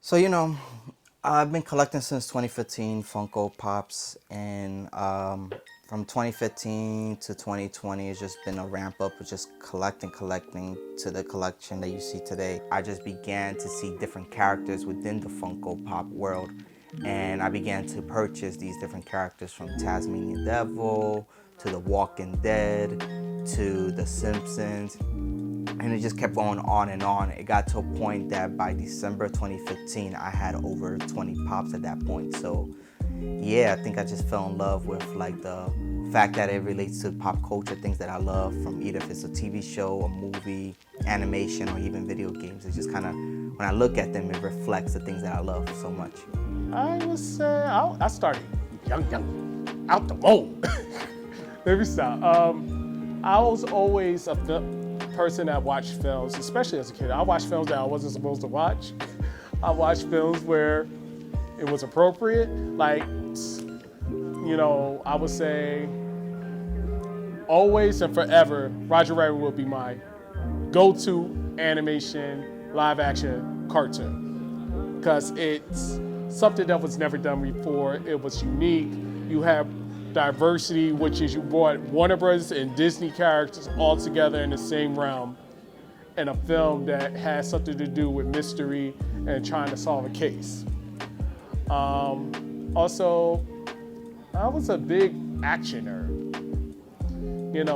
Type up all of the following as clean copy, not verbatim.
So, I've been collecting since 2015 Funko Pops, and from 2015 to 2020, it's just been a ramp up of just collecting to the collection that you see today. I just began to see different characters within the Funko Pop world, and I began to purchase these different characters from Tasmanian Devil to The Walking Dead to The Simpsons, and it just kept going on and on. It got to a point that by December 2015, I had over 20 pops at that point. So yeah, I think I just fell in love with like the fact that it relates to pop culture, things that I love, from either if it's a TV show, a movie, animation, or even video games. It's just kind of, when I look at them, it reflects the things that I love so much. I was say I started young, out the womb. Let me stop. I was always a person that watched films, especially as a kid. I watched films that I wasn't supposed to watch. I watched films where it was appropriate. Like, I would say always and forever, Roger Rabbit will be my go-to animation, live-action cartoon. Because it's something that was never done before. It was unique. You have diversity, which is you brought Warner Bros. And Disney characters all together in the same realm in a film that has something to do with mystery and trying to solve a case. Also, I was a big action nerd.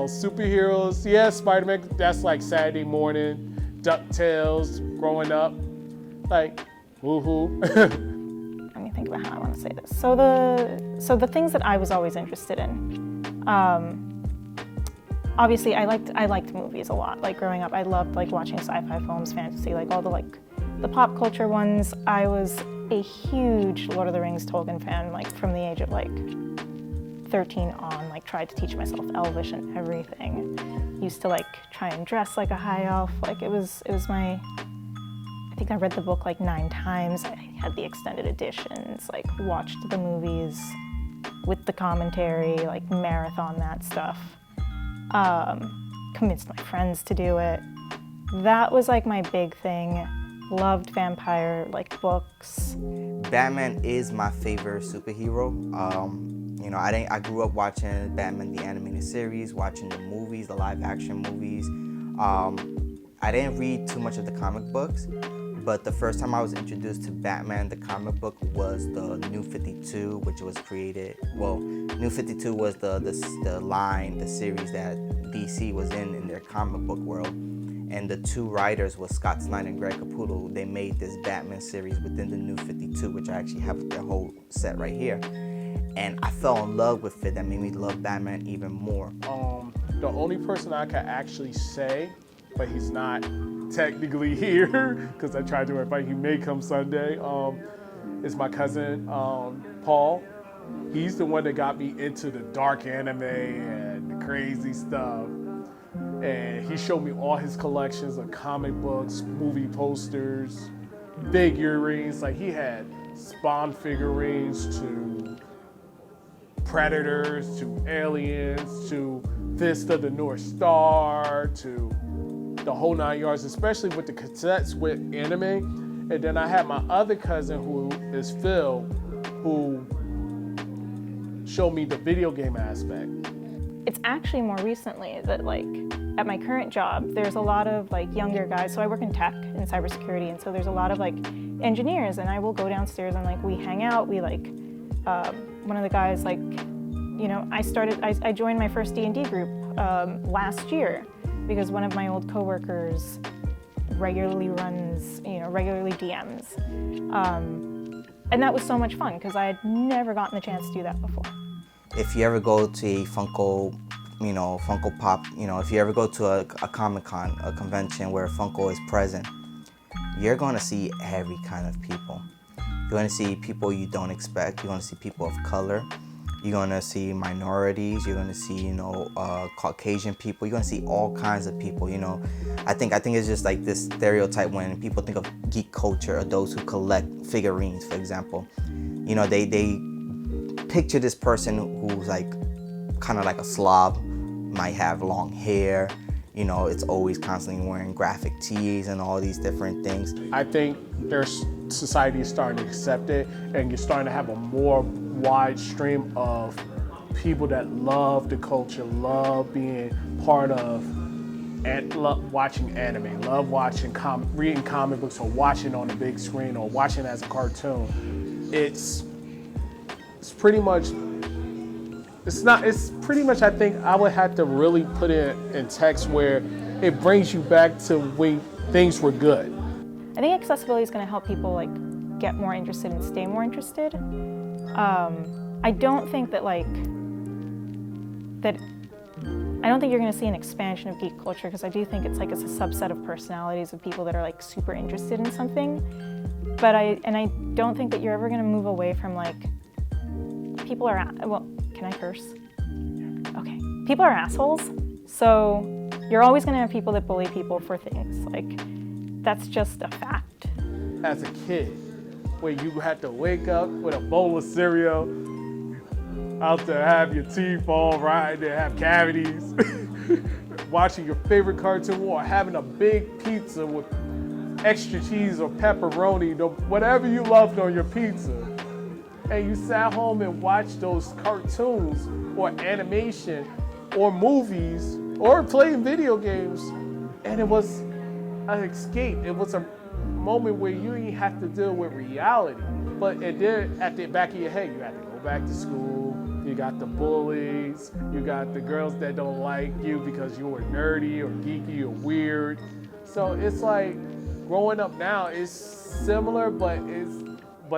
Superheroes, yeah, Spider-Man, that's like Saturday morning, DuckTales, growing up, like, woohoo. Let me think about how I want to say this. So the things that I was always interested in, obviously I liked movies a lot. Like growing up, I loved like watching sci-fi films, fantasy, like all the pop culture ones. I was a huge Lord of the Rings Tolkien fan, like from the age of like 13 on, like tried to teach myself Elvish and everything. Used to like try and dress like a high elf. Like it was my, I think I read the book like 9 times. I had the extended editions, like watched the movies with the commentary, like marathon that stuff. Convinced my friends to do it. That was like my big thing. Loved vampire like books. Batman is my favorite superhero. I grew up watching Batman the animated series, watching the movies, the live action movies. I didn't read too much of the comic books, but the first time I was introduced to Batman, the comic book, was the New 52, which was created. Well, New 52 was the series that DC was in their comic book world. And the 2 writers was Scott Snyder and Greg Capullo. They made this Batman series within the New 52, which I actually have their whole set right here. And I fell in love with it. That made me love Batman even more. The only person I can actually say, but he's not technically here, because I tried to invite, he may come Sunday, is my cousin, Paul. He's the one that got me into the dark anime and the crazy stuff. And he showed me all his collections of comic books, movie posters, figurines. Like he had Spawn figurines to Predators to Aliens to Fist of the North Star to the whole 9 yards, especially with the cassettes with anime. And then I had my other cousin, who is Phil, who showed me the video game aspect. It's actually more recently that like at my current job, there's a lot of like younger guys. So I work in tech and cybersecurity, and so there's a lot of like engineers, and I will go downstairs and like we hang out. We like one of the guys like, I joined my first D&D group last year because one of my old coworkers regularly DMs. And that was so much fun because I had never gotten the chance to do that before. If you ever go to a Funko Pop, if you ever go to a Comic-Con, a convention where Funko is present, you're going to see every kind of people. You're going to see people you don't expect. You're going to see people of color. You're going to see minorities. You're going to see, Caucasian people. You're going to see all kinds of people. I think it's just like this stereotype when people think of geek culture, or those who collect figurines, for example. They picture this person who's like kind of like a slob, might have long hair, You know, it's always constantly wearing graphic tees and all these different things. I think society is starting to accept it, and you're starting to have a more wide stream of people that love the culture, love being part of, and love watching anime, love watching, reading comic books, or watching on the big screen, or watching as a cartoon. It's pretty much. It's pretty much, I think I would have to really put it in text where it brings you back to when things were good. I think accessibility is going to help people like get more interested and stay more interested. I don't think that I don't think you're going to see an expansion of geek culture, because I do think it's a subset of personalities of people that are like super interested in something. But I don't think that you're ever going to move away from people are, well, can I curse? Okay. People are assholes, so you're always going to have people that bully people for things. That's just a fact. As a kid, where you had to wake up with a bowl of cereal, out there have your teeth all right, there have cavities, watching your favorite cartoon, or having a big pizza with extra cheese or pepperoni, whatever you loved on your pizza. And you sat home and watched those cartoons or animation or movies or playing video games, and it was an escape. It was a moment where you didn't have to deal with reality. But it did, at the back of your head, you had to go back to school, you got the bullies, you got the girls that don't like you because you were nerdy or geeky or weird. So it's like, growing up now is similar, but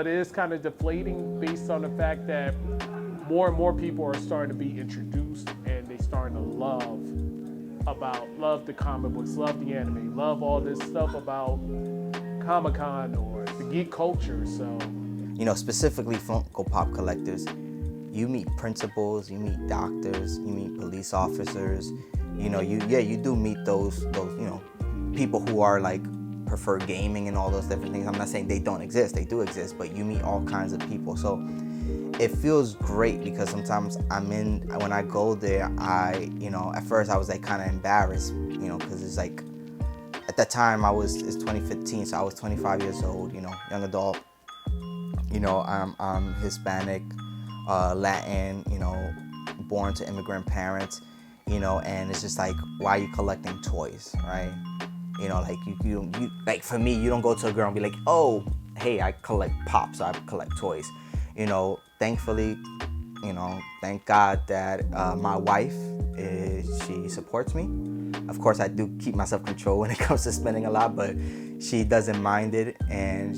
it is kind of deflating based on the fact that more and more people are starting to be introduced, and they starting to love the comic books, love the anime, love all this stuff about Comic-Con or the geek culture. So, you know, specifically Funko Pop collectors, you meet principals, you meet doctors, you meet police officers. You know, you do meet those people who are prefer gaming and all those different things. I'm not saying they don't exist, they do exist, but you meet all kinds of people. So it feels great, because sometimes when I go there, at first I was kind of embarrassed, because it's at that time it's 2015, so I was 25 years old, young adult, I'm Hispanic, Latin, born to immigrant parents, and it's just why are you collecting toys, right? You for me, you don't go to a girl and be like, oh, hey, I collect pops, I collect toys. Thankfully, thank God that my wife, she supports me. Of course, I do keep myself control when it comes to spending a lot, but she doesn't mind it, and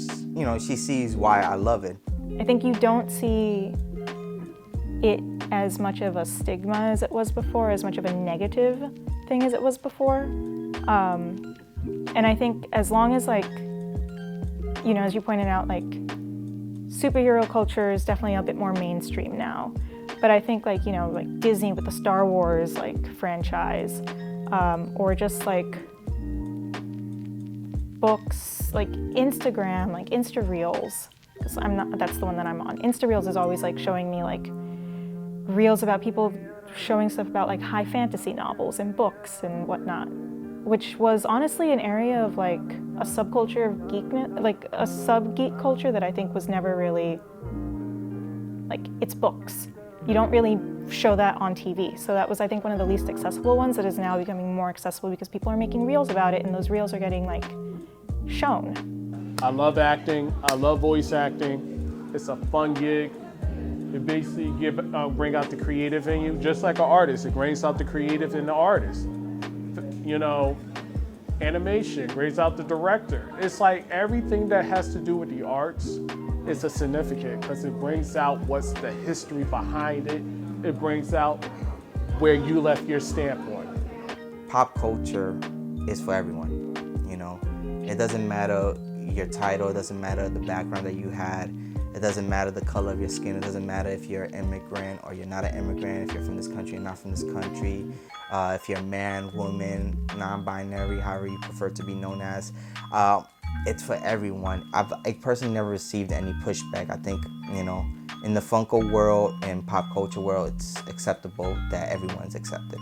she sees why I love it. I think you don't see it as much of a stigma as it was before, as much of a negative thing as it was before. And I think as long as as you pointed out, superhero culture is definitely a bit more mainstream now. But I think Disney with the Star Wars franchise, or just books, Instagram, Insta Reels, because that's the one that I'm on. Insta Reels is always showing me reels about people showing stuff about high fantasy novels and books and whatnot, which was honestly an area of a subculture of geekness, a sub-geek culture that I think was never really, it's books. You don't really show that on TV. So that was, I think, one of the least accessible ones that is now becoming more accessible because people are making reels about it, and those reels are getting shown. I love acting, I love voice acting. It's a fun gig. It basically bring out the creative in you, just like an artist. It brings out the creative in the artist. Animation brings out the director. It's everything that has to do with the arts is a significant, because it brings out what's the history behind it. It brings out where you left your stamp on it. Pop culture is for everyone, It doesn't matter your title, it doesn't matter the background that you had, it doesn't matter the color of your skin, it doesn't matter if you're an immigrant or you're not an immigrant, if you're from this country or not from this country, if you're a man, woman, non-binary, however you prefer to be known as. It's for everyone. I personally never received any pushback. I think, in the Funko world and pop culture world, it's acceptable that everyone's accepted.